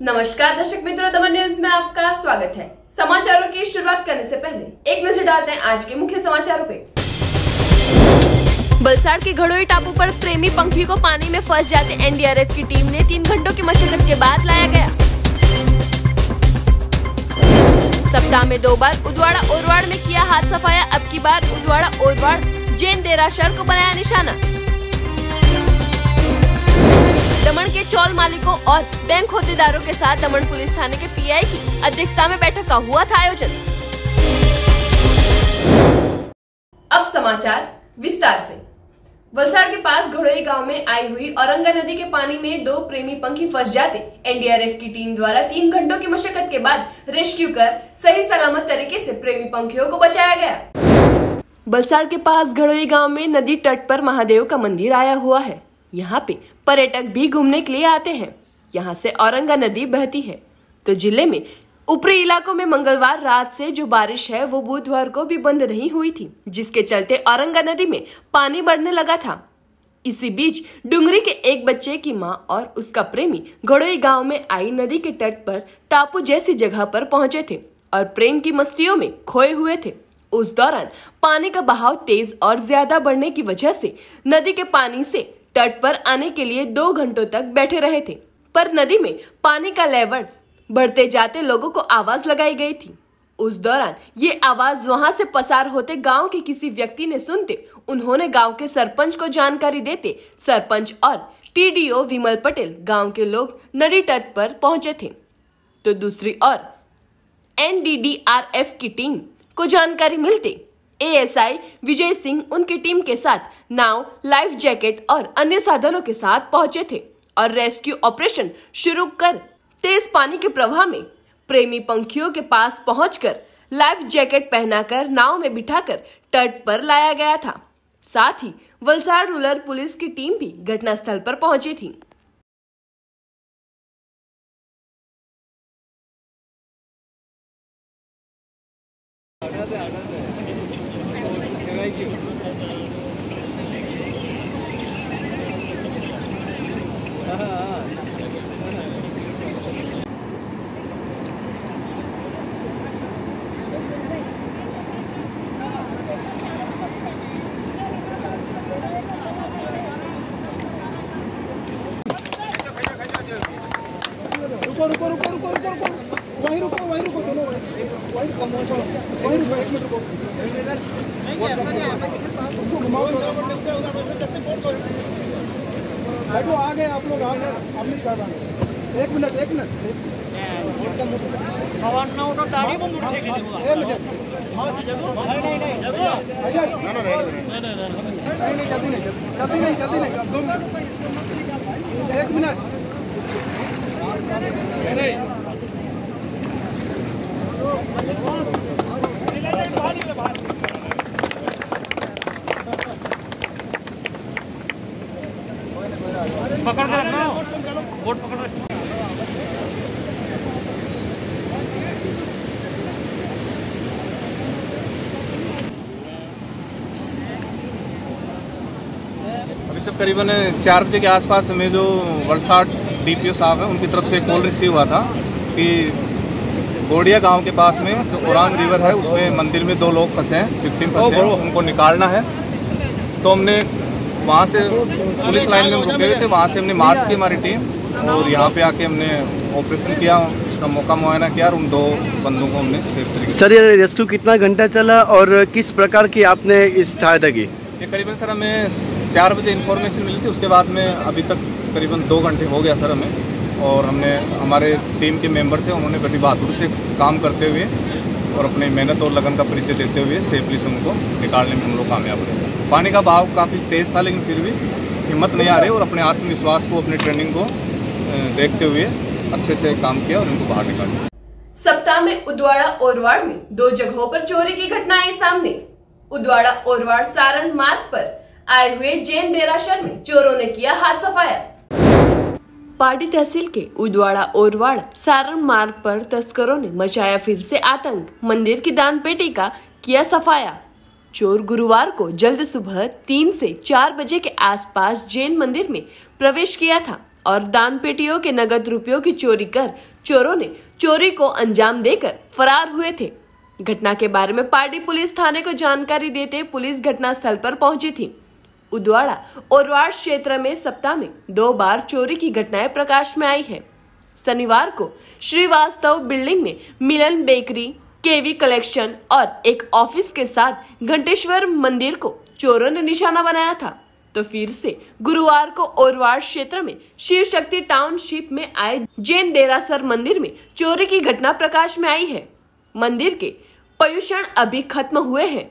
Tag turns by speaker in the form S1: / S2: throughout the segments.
S1: नमस्कार दर्शक मित्रों, दमन न्यूज में आपका स्वागत है। समाचारों की शुरुआत करने से पहले एक नजर डालते हैं आज के मुख्य समाचारों पे। वलसाड के घड़ोई टापू पर प्रेमी पंखी को पानी में फंस जाते एनडीआरएफ की टीम ने 3 घंटों की मशक्कत के बाद लाया गया। सप्ताह में 2 बार उदवाड़ा ओरवाड़ में किया हाथ सफाया, अब की बार उदवाड़ा ओरवाड़ जैन देरासर को बनाया निशाना। दमन के चौल मालिकों और बैंक होद्देदारों के साथ दमन पुलिस थाने के पीआई की अध्यक्षता में बैठक का हुआ था आयोजन। अब समाचार विस्तार से। वलसाड के पास घड़ोई गांव में आई हुई औरंगा नदी के पानी में 2 प्रेमी पंखी फंस जाते एनडीआरएफ की टीम द्वारा 3 घंटों की मशक्कत के बाद रेस्क्यू कर सही सलामत तरीके से प्रेमी पंखियों को बचाया गया। वलसाड के पास घड़ोई गांव में नदी तट पर महादेव का मंदिर आया हुआ है। यहाँ पे पर्यटक भी घूमने के लिए आते हैं। यहाँ से औरंगा नदी बहती है। तो जिले में ऊपरी इलाकों में मंगलवार रात से जो बारिश है वो बुधवार को भी बंद नहीं हुई थी, जिसके चलते औरंगा नदी में पानी बढ़ने लगा था। इसी बीच डुंगरी के एक बच्चे की मां और उसका प्रेमी घड़ोई गांव में आई नदी के तट पर टापू जैसी जगह पर पहुंचे थे और प्रेम की मस्तियों में खोए हुए थे। उस दौरान पानी का बहाव तेज और ज्यादा बढ़ने की वजह से नदी के पानी से तट पर आने के लिए 2 घंटों तक बैठे रहे थे, पर नदी में पानी का लेवल बढ़ते जाते लोगों को आवाज लगाई गई थी। उस दौरान ये आवाज वहां से पसार होते गांव के किसी व्यक्ति ने सुनते उन्होंने गांव के सरपंच को जानकारी देते सरपंच और टीडीओ विमल पटेल गांव के लोग नदी तट पर पहुंचे थे। तो दूसरी ओर एनडीआरएफ की टीम को जानकारी मिलते एएसआई विजय सिंह उनकी टीम के साथ नाव, लाइफ जैकेट और अन्य साधनों के साथ पहुंचे थे और रेस्क्यू ऑपरेशन शुरू कर तेज पानी के प्रवाह में प्रेमी पंखियों के पास पहुंचकर लाइफ जैकेट पहनाकर नाव में बिठाकर तट पर लाया गया था। साथ ही वलसाड रूरल पुलिस की टीम भी घटनास्थल पर पहुंची थी।
S2: रुको वहीं रुको दोनों वहीं कम हो जाओ, वहीं रुको 1 मिनट रुको, बैठो, आ गए आप लोग, आ गए, आप नहीं कर रहे। 1 मिनट नहीं जल्दी नहीं 2 मिनट 1 मिनट
S3: पकड़ कर रखना, बोट पकड़ रखना।
S4: अभी सब करीबन 4 बजे के आसपास में जो वलसाड डीपीओ साहब है उनकी तरफ से कॉल रिसीव हुआ था कि गोडिया गांव के पास में जो ओरांग रिवर है उसमें मंदिर में 2 लोग फंसे हैं, 15 फंसे हैं, उनको निकालना है। तो हमने वहाँ से पुलिस लाइन में रुके हुए थे, वहाँ से हमने मार्च की हमारी टीम और यहाँ पे आके हमने ऑपरेशन किया, उसका मौका मुआयना किया और उन 2 बंदों को हमने सेफ तरीके से।
S5: सर ये रेस्क्यू कितना घंटा चला और किस प्रकार की आपने इस सहायता की?
S4: ये करीबन सर हमें 4 बजे इन्फॉर्मेशन मिली थी, उसके बाद में अभी तक करीबन 2 घंटे हो गया सर हमें। और हमने हमारे टीम के मेंबर थे, उन्होंने बड़ी बहादुरी से काम करते हुए और अपनी मेहनत और लगन का परिचय देते हुए सेफली से उनको निकालने में हम लोग कामयाब रहे। पानी का बहाव काफ़ी तेज़ था लेकिन फिर भी हिम्मत नहीं आ रही और अपने आत्मविश्वास को, अपनी ट्रेनिंग को देखते हुए अच्छे से काम किया और उनको बाहर निकाला।
S1: सप्ताह में उदवाड़ा ओरवाड़ में 2 जगहों पर चोरी की घटना आई सामने। उदवाड़ा ओरवाड़ सारण मार्ग पर आए हुए जैन देरासर में चोरों ने किया हाथ सफाया। पार्टी तहसील के उदवाड़ा ओरवाड़ सारण मार्ग पर तस्करों ने मचाया फिर से आतंक। मंदिर की दान पेटी का किया सफाया। चोर गुरुवार को जल्द सुबह 3 से 4 बजे के आसपास जैन मंदिर में प्रवेश किया था और दान पेटियों के नगद रुपयों की चोरी कर चोरों ने चोरी को अंजाम देकर फरार हुए थे। घटना के बारे में पार्टी पुलिस थाने को जानकारी देते पुलिस घटनास्थल पर पहुंची थी। उदवाड़ा ओरवाड़ क्षेत्र में सप्ताह में 2 बार चोरी की घटनाएं प्रकाश में आई है। शनिवार को श्रीवास्तव बिल्डिंग में मिलन बेकरी, केवी कलेक्शन और एक ऑफिस के साथ घंटेश्वर मंदिर को चोरों ने निशाना बनाया था, तो फिर से गुरुवार को ओरवाड़ क्षेत्र में शिव शक्ति टाउनशिप में आए जैन देरासर मंदिर में चोरी की घटना प्रकाश में आई है। मंदिर के पर्यूषण अभी खत्म हुए हैं,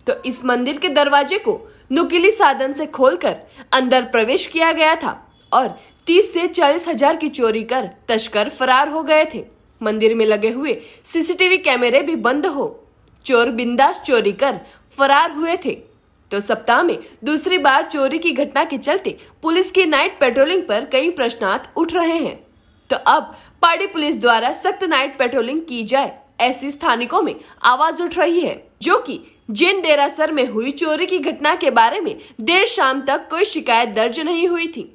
S1: तो इस मंदिर के दरवाजे को नुकीली साधन से खोलकर अंदर प्रवेश किया गया था और 30 से 40 हजार की चोरी कर तस्कर फरार हो गए थे। मंदिर में लगे हुए सीसीटीवी कैमरे भी बंद हो चोर बिंदास चोरी कर फरार हुए थे। तो सप्ताह में दूसरी बार चोरी की घटना के चलते पुलिस की नाइट पेट्रोलिंग पर कई प्रश्नार्थ उठ रहे हैं। तो अब पार्टी पुलिस द्वारा सख्त नाइट पेट्रोलिंग की जाए, ऐसी स्थानिकों में आवाज उठ रही है, जो कि जैन देरासर में हुई चोरी की घटना के बारे में देर शाम तक कोई शिकायत दर्ज नहीं हुई थी।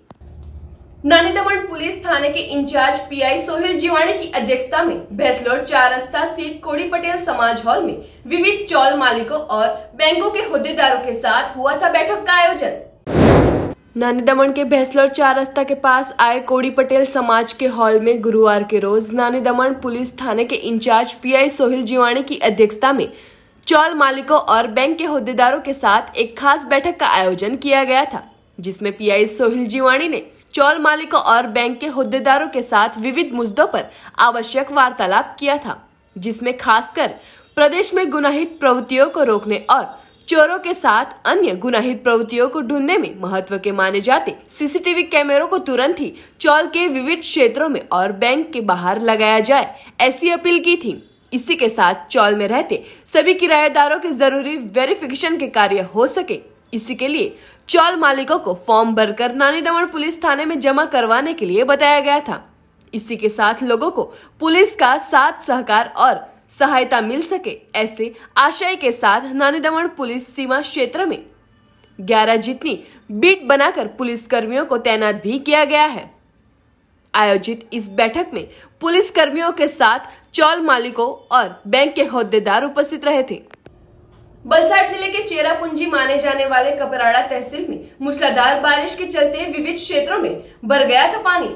S1: नानी दमन पुलिस थाने के इंचार्ज पीआई सोहेल जीवाणी की अध्यक्षता में भैंसलोड 4 रास्ता स्थित कोड़ी पटेल समाज हॉल में विविध चौल मालिकों और बैंकों के होद्देदारों के साथ हुआ था बैठक का आयोजन। नानी दमन के भैंसलोड 4 रास्ता के पास आए कोड़ी पटेल समाज के हॉल में गुरुवार के रोज नानी दमन पुलिस थाने के इंचार्ज पीआई सोहेल जीवाणी की अध्यक्षता में चौल मालिकों और बैंक के होद्देदारों के साथ एक खास बैठक का आयोजन किया गया था, जिसमें पीआई सोहेल जीवाणी ने चौल मालिकों और बैंक के होद्देदारों के साथ विविध मुद्दों पर आवश्यक वार्तालाप किया था, जिसमें खासकर प्रदेश में गुनाहित प्रवृत्तियों को रोकने और चोरों के साथ अन्य गुनाहित प्रवृत्तियों को ढूंढने में महत्व के माने जाते सीसीटीवी कैमरों को तुरंत ही चौल के विविध क्षेत्रों में और बैंक के बाहर लगाया जाए, ऐसी अपील की थी। इसी के साथ चौल में रहते सभी किराएदारों के जरूरी वेरिफिकेशन के कार्य हो सके, इसी के लिए चौल मालिकों को फॉर्म भरकर नानी दमन पुलिस थाने में जमा करवाने के लिए बताया गया था। इसी के साथ लोगों को पुलिस का साथ सहकार और सहायता मिल सके, ऐसे आशय के साथ नानी दमन पुलिस सीमा क्षेत्र में 11 जितनी बीट बनाकर पुलिस कर्मियों को तैनात भी किया गया है। आयोजित इस बैठक में पुलिस कर्मियों के साथ चौल मालिकों और बैंक के होद्देदार उपस्थित रहे थे। वलसाड जिले के चेरापूंजी माने जाने वाले कपराड़ा तहसील में मूसलाधार बारिश के चलते विविध क्षेत्रों में भर गया था पानी।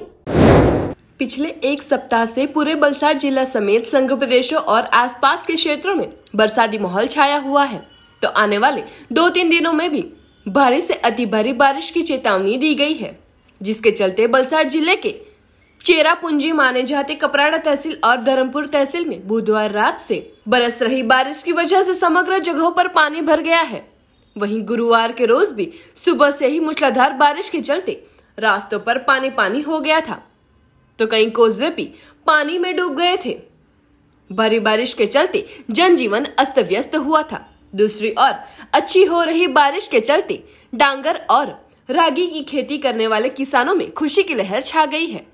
S1: पिछले एक सप्ताह से पूरे वलसाड जिला समेत संघ प्रदेशों और आसपास के क्षेत्रों में बरसाती माहौल छाया हुआ है, तो आने वाले 2-3 दिनों में भी भारी से अति भारी बारिश की चेतावनी दी गई है, जिसके चलते वलसाड जिले के चेरापूंजी माने जाते कपराड़ा तहसील और धर्मपुर तहसील में बुधवार रात से बरस रही बारिश की वजह से समग्र जगहों पर पानी भर गया है। वहीं गुरुवार के रोज भी सुबह से ही मूसलाधार बारिश के चलते रास्तों पर पानी पानी हो गया था, तो कई कोसवे भी पानी में डूब गए थे। भारी बारिश के चलते जनजीवन अस्त व्यस्त हुआ था। दूसरी ओर अच्छी हो रही बारिश के चलते डांगर और रागी की खेती करने वाले किसानों में खुशी की लहर छा गई है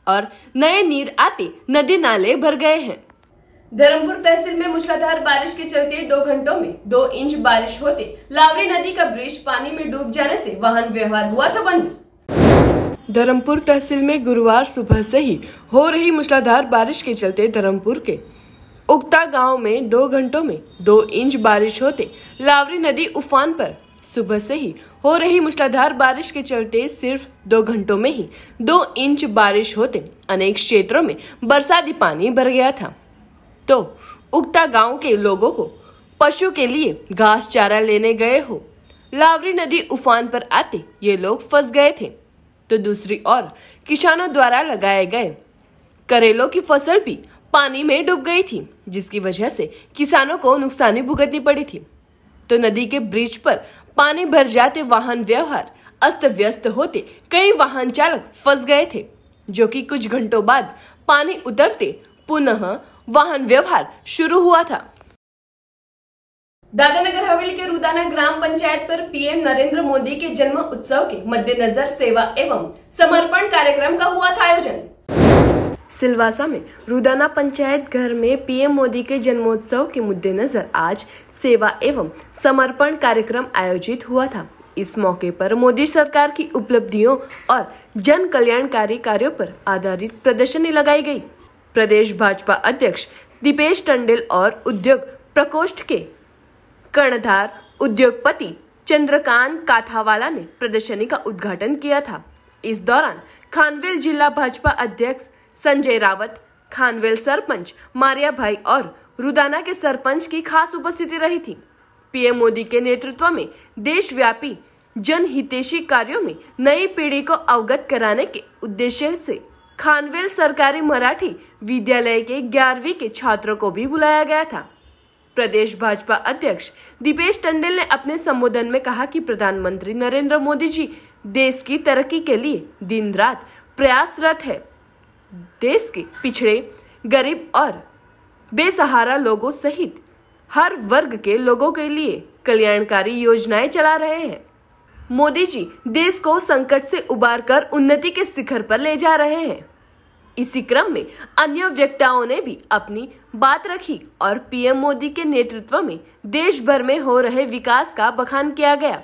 S1: और नए नीर आते नदी नाले भर गए हैं। धर्मपुर तहसील में मूसलाधार बारिश के चलते 2 घंटों में 2 इंच बारिश होते लावरी नदी का ब्रिज पानी में डूब जाने से वाहन व्यवहार हुआ था बंद। धर्मपुर तहसील में गुरुवार सुबह से ही हो रही मूसलाधार बारिश के चलते धर्मपुर के उक्ता गांव में 2 घंटों में 2 इंच बारिश होते लावरी नदी उफान पर। सुबह से ही हो रही मूसलाधार बारिश के चलते सिर्फ 2 घंटों में ही 2 इंच बारिश होते अनेक क्षेत्रों में बरसाती पानी भर गया था, तो उक्ता गांव के लोगों को पशु के लिए घास चारा लेने गए हो लावरी नदी उफान पर आते ये लोग फंस गए थे। तो दूसरी ओर किसानों द्वारा लगाए गए करेलों की फसल भी पानी में डूब गई थी, जिसकी वजह से किसानों को नुकसानी भुगतनी पड़ी थी। तो नदी के ब्रिज पर पानी भर जाते वाहन व्यवहार अस्त व्यस्त होते कई वाहन चालक फंस गए थे, जो कि कुछ घंटों बाद पानी उतरते पुनः वाहन व्यवहार शुरू हुआ था। दादरानगर हवेली के रुदाना ग्राम पंचायत पर पीएम नरेंद्र मोदी के जन्म उत्सव के मद्देनजर सेवा एवं समर्पण कार्यक्रम का हुआ था आयोजन। सिलवासा में रुदाना पंचायत घर में पीएम मोदी के जन्मोत्सव के मद्देनजर आज सेवा एवं समर्पण कार्यक्रम आयोजित हुआ था। इस मौके पर मोदी सरकार की उपलब्धियों और जन कल्याणकारी कार्यों पर आधारित प्रदर्शनी लगाई गई। प्रदेश भाजपा अध्यक्ष दीपेश टंडेल और उद्योग प्रकोष्ठ के कर्णधार उद्योगपति चंद्रकांत काथावाला ने प्रदर्शनी का उद्घाटन किया था। इस दौरान खानवेल जिला भाजपा अध्यक्ष संजय रावत, खानवेल सरपंच मारिया भाई और रुदाना के सरपंच की खास उपस्थिति रही थी। पीएम मोदी के नेतृत्व में देशव्यापी जनहितैषी कार्यों में नई पीढ़ी को अवगत कराने के उद्देश्य से खानवेल सरकारी मराठी विद्यालय के 11वीं के छात्रों को भी बुलाया गया था। प्रदेश भाजपा अध्यक्ष दीपेश टंडेल ने अपने संबोधन में कहा कि प्रधानमंत्री नरेंद्र मोदी जी देश की तरक्की के लिए दिन रात प्रयासरत है। देश के पिछड़े, गरीब और बेसहारा लोगों सहित हर वर्ग के लोगों के लिए कल्याणकारी योजनाएं चला रहे हैं। मोदी जी देश को संकट से उबारकर उन्नति के शिखर पर ले जा रहे हैं। इसी क्रम में अन्य वक्ताओं ने भी अपनी बात रखी और पीएम मोदी के नेतृत्व में देश भर में हो रहे विकास का बखान किया गया।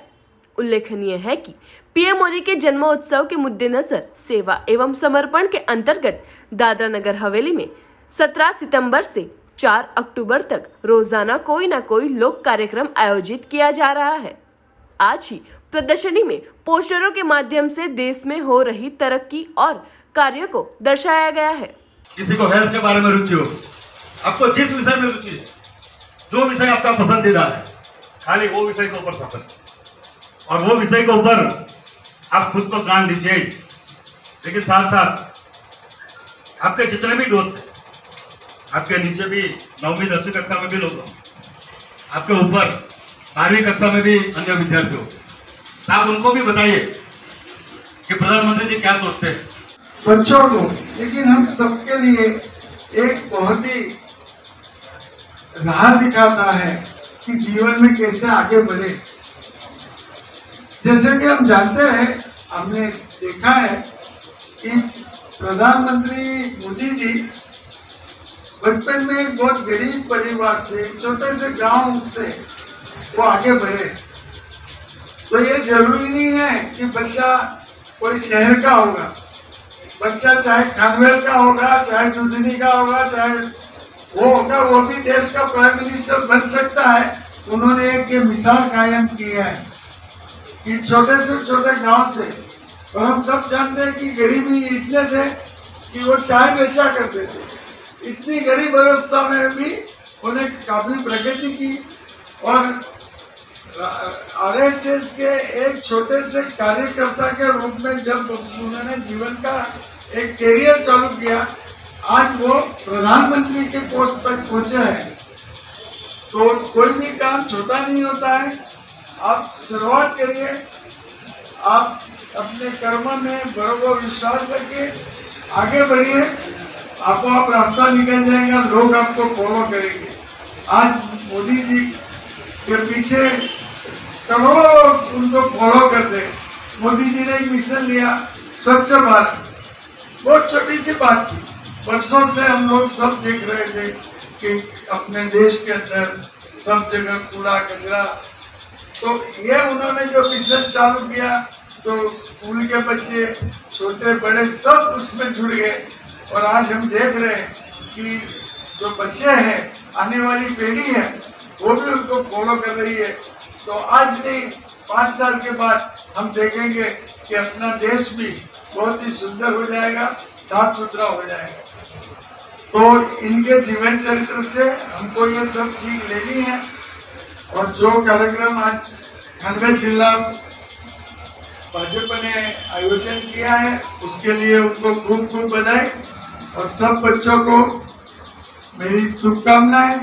S1: उल्लेखनीय है कि पीएम मोदी के जन्मोत्सव के मद्देनजर सेवा एवं समर्पण के अंतर्गत दादरा नगर हवेली में 17 सितंबर से 4 अक्टूबर तक रोजाना कोई न कोई लोक कार्यक्रम आयोजित किया जा रहा है। आज ही प्रदर्शनी में पोस्टरों के माध्यम से देश में हो रही तरक्की और कार्यों को दर्शाया गया है।
S6: किसी को हेल्थ के बारे में रुचि हो, आपको जिस विषय में रुचि है, जो विषय आपका पसंदीदा है, खाली वो विषय के ऊपर फोकस करें और वो विषय के ऊपर आप खुद को ज्ञान दीजिए। लेकिन साथ साथ आपके जितने भी दोस्त हैं, आपके नीचे भी 9वीं 10वीं कक्षा में भी लोग हो, आपके ऊपर 12वीं कक्षा में भी अन्य विद्यार्थी हो, आप उनको भी बताइए कि प्रधानमंत्री जी क्या सोचते हैं
S2: बच्चों को। लेकिन हम सबके लिए एक बहुत ही राह दिखाता है कि जीवन में कैसे आगे बढ़े। जैसे कि हम जानते हैं, हमने देखा है कि प्रधानमंत्री मोदी जी बचपन में एक बहुत गरीब परिवार से, छोटे से गांव से वो आगे बढ़े। तो ये जरूरी नहीं है कि बच्चा कोई शहर का होगा, बच्चा चाहे खानवेल का होगा, चाहे दुधनी का होगा, चाहे वो होगा, वो भी देश का प्राइम मिनिस्टर बन सकता है। उन्होंने एक मिसाल कायम की है कि छोटे से छोटे गांव से, और हम सब जानते हैं कि गरीबी इतने थे कि वो चाय बेचा करते थे। इतनी गरीब अवस्था में भी उन्हें काफी प्रगति की और आरएसएस के एक छोटे से कार्यकर्ता के रूप में जब उन्होंने जीवन का एक कैरियर चालू किया, आज वो प्रधानमंत्री के पोस्ट तक पहुंचे हैं। तो कोई भी काम छोटा नहीं होता है। आप शुरुआत करिए, आप अपने कर्म में बराबर विश्वास रखिए, आगे बढ़िए, आपको आप रास्ता निकल जाएगा, लोग आपको फॉलो करेंगे। आज मोदी जी के पीछे करोड़ों लोग उनको फॉलो करते हैं। मोदी जी ने एक मिशन लिया, स्वच्छ भारत, बहुत छोटी सी बात थी। वर्षों से हम लोग सब देख रहे थे कि अपने देश के अंदर सब जगह कूड़ा कचरा, तो ये उन्होंने जो मिशन चालू किया तो स्कूल के बच्चे, छोटे बड़े सब उसमें जुड़ गए। और आज हम देख रहे हैं कि जो बच्चे हैं, आने वाली पीढ़ी है, वो भी उनको फॉलो कर रही है। तो आज नहीं, 5 साल के बाद हम देखेंगे कि अपना देश भी बहुत ही सुंदर हो जाएगा, साफ सुथरा हो जाएगा। तो इनके जीवन चरित्र से हमको ये सब सीख लेनी है। और जो कार्यक्रम आज खानवेल जिला भाजपा ने आयोजन किया है, उसके लिए उनको खूब खूब बधाई और सब बच्चों को मेरी शुभकामनाएं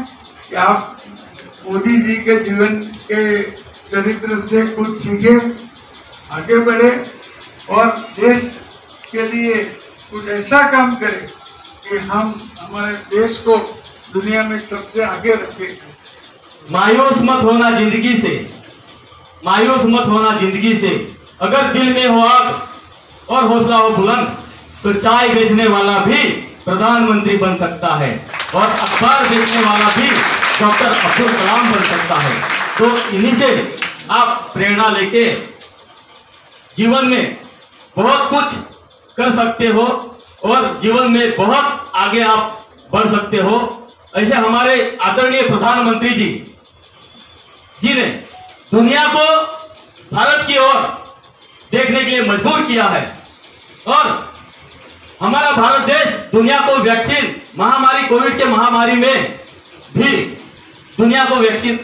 S2: कि आप मोदी जी के जीवन के चरित्र से कुछ सीखे, आगे बढ़े और देश के लिए कुछ ऐसा काम करें कि हम हमारे देश को दुनिया में सबसे आगे रखें।
S7: मायूस मत होना जिंदगी से, मायूस मत होना जिंदगी से। अगर दिल में हो आग और हौसला हो बुलंद, तो चाय बेचने वाला भी प्रधानमंत्री बन सकता है और अखबार बेचने वाला भी डॉक्टर अब्दुल कलाम बन सकता है। तो इन्हीं से आप प्रेरणा लेके जीवन में बहुत कुछ कर सकते हो और जीवन में बहुत आगे आप बढ़ सकते हो। ऐसे हमारे आदरणीय प्रधानमंत्री जी ने दुनिया को भारत की ओर देखने के लिए मजबूर किया है और हमारा भारत देश दुनिया को वैक्सीन महामारी कोविड के महामारी में भी दुनिया को वैक्सीन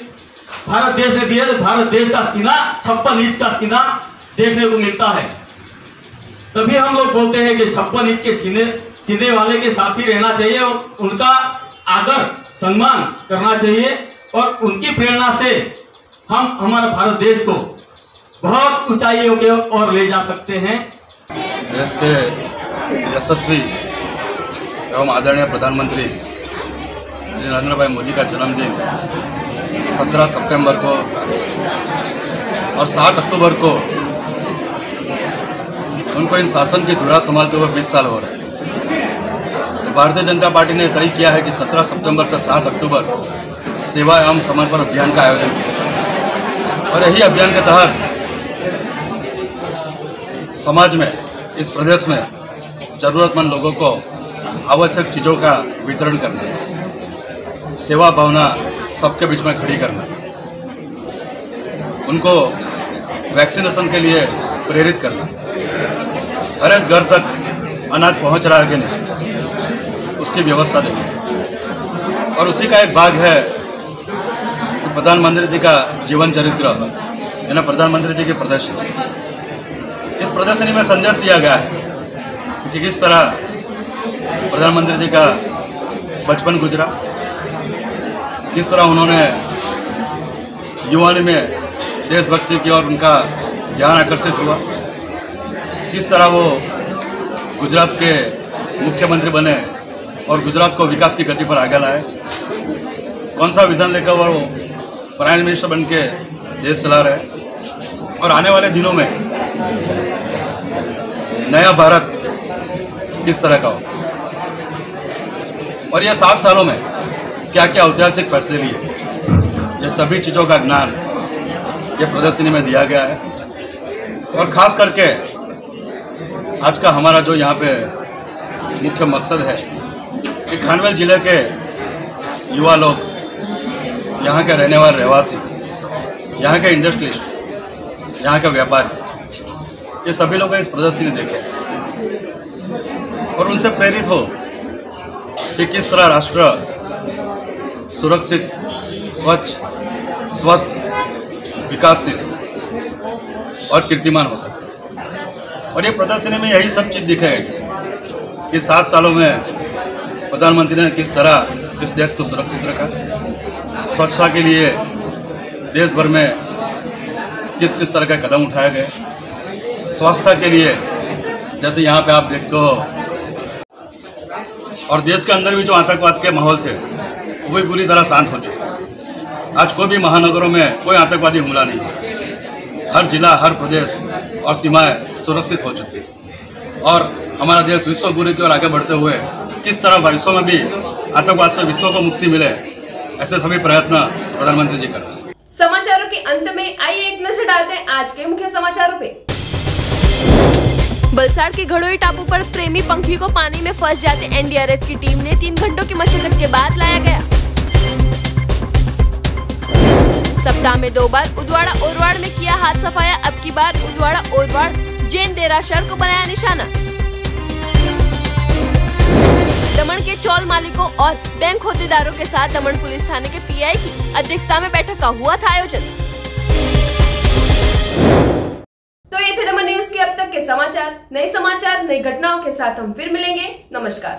S7: भारत देश ने दिया। तो भारत देश का सीना 56 इंच का सीना देखने को मिलता है। तभी हम लोग बोलते हैं कि 56 इंच के सीने वाले के साथ ही रहना चाहिए और उनका आदर सम्मान करना चाहिए और उनकी प्रेरणा से हम हमारे भारत देश को बहुत ऊंचाइयों के ओर ले जा सकते हैं।
S8: देश के यशस्वी एवं आदरणीय प्रधानमंत्री श्री नरेंद्र भाई मोदी का जन्मदिन 17 सितंबर को और 7 अक्टूबर को उनको इन शासन की धुरा संभालते हुए 20 साल हो रहे हैं। तो भारतीय जनता पार्टी ने तय किया है कि 17 सितंबर से 7 अक्टूबर सेवा एवं समर्पण अभियान का आयोजन किया और यही अभियान के तहत समाज में इस प्रदेश में जरूरतमंद लोगों को आवश्यक चीज़ों का वितरण करना, सेवा भावना सबके बीच में खड़ी करना, उनको वैक्सीनेशन के लिए प्रेरित करना, हर एक घर तक अनाज पहुंच रहा है कि नहीं उसकी व्यवस्था देना। और उसी का एक भाग है प्रधानमंत्री जी का जीवन चरित्र यानी प्रधानमंत्री जी की प्रदर्शनी। इस प्रदर्शनी में संदेश दिया गया है कि किस तरह प्रधानमंत्री जी का बचपन गुजरा, किस तरह उन्होंने युवानी में देशभक्ति की और उनका ध्यान आकर्षित हुआ, किस तरह वो गुजरात के मुख्यमंत्री बने और गुजरात को विकास की गति पर आगे लाए, कौन सा विजन लेकर वो प्राइम मिनिस्टर बन के देश चला रहे और आने वाले दिनों में नया भारत किस तरह का हो और ये 7 सालों में क्या क्या ऐतिहासिक फैसले लिए, ये सभी चीज़ों का ज्ञान ये प्रदर्शनी में दिया गया है। और ख़ास करके आज का हमारा जो यहाँ पे मुख्य मकसद है कि खानवेल जिले के युवा लोग, यहाँ के रहने वाले रहवासी, यहाँ के इंडस्ट्रियलिस्ट, यहाँ के व्यापारी, ये सभी लोग इस प्रदर्शनी देखें और उनसे प्रेरित हो कि किस तरह राष्ट्र सुरक्षित, स्वच्छ, स्वस्थ, विकासशील और कीर्तिमान हो सकता है। और ये प्रदर्शनी में यही सब चीज़ दिखेगी कि 7 सालों में प्रधानमंत्री ने किस तरह इस देश को सुरक्षित रखा, स्वच्छता के लिए देश भर में किस किस तरह के कदम उठाए गए, स्वास्थ्य के लिए जैसे यहाँ पे आप देखते हो, और देश के अंदर भी जो आतंकवाद के माहौल थे वो भी पूरी तरह शांत हो चुका है। आज कोई भी महानगरों में कोई आतंकवादी हमला नहीं हुआ, हर जिला, हर प्रदेश और सीमाएं सुरक्षित हो चुकी है और हमारा देश विश्व गुरु की ओर आगे बढ़ते हुए किस तरह भविष्य में भी आतंकवाद से विश्व को मुक्ति मिले, ऐसे सभी प्रयत्न प्रधानमंत्री जी कर रहे हैं।
S1: समाचारों के अंत में आइए एक नजर डालते हैं आज के मुख्य समाचारों पे। वलसाड़ के घड़ोई टापू पर प्रेमी पंखी को पानी में फंस जाते एनडीआरएफ की टीम ने 3 घंटों की मशक्कत के बाद लाया गया। सप्ताह में 2 बार उदवाड़ा ओरवाड़ में किया हाथ सफाया, अब की बार उदवाड़ा ओरवाड़ जैन देरासर को बनाया निशाना। दमन के चौल मालिकों और बैंक होद्देदारों के साथ दमन पुलिस थाने के पीआई की अध्यक्षता में बैठक का हुआ था आयोजन। तो ये थे दमन न्यूज के अब तक के समाचार। नए समाचार, नई घटनाओं के साथ हम फिर मिलेंगे। नमस्कार।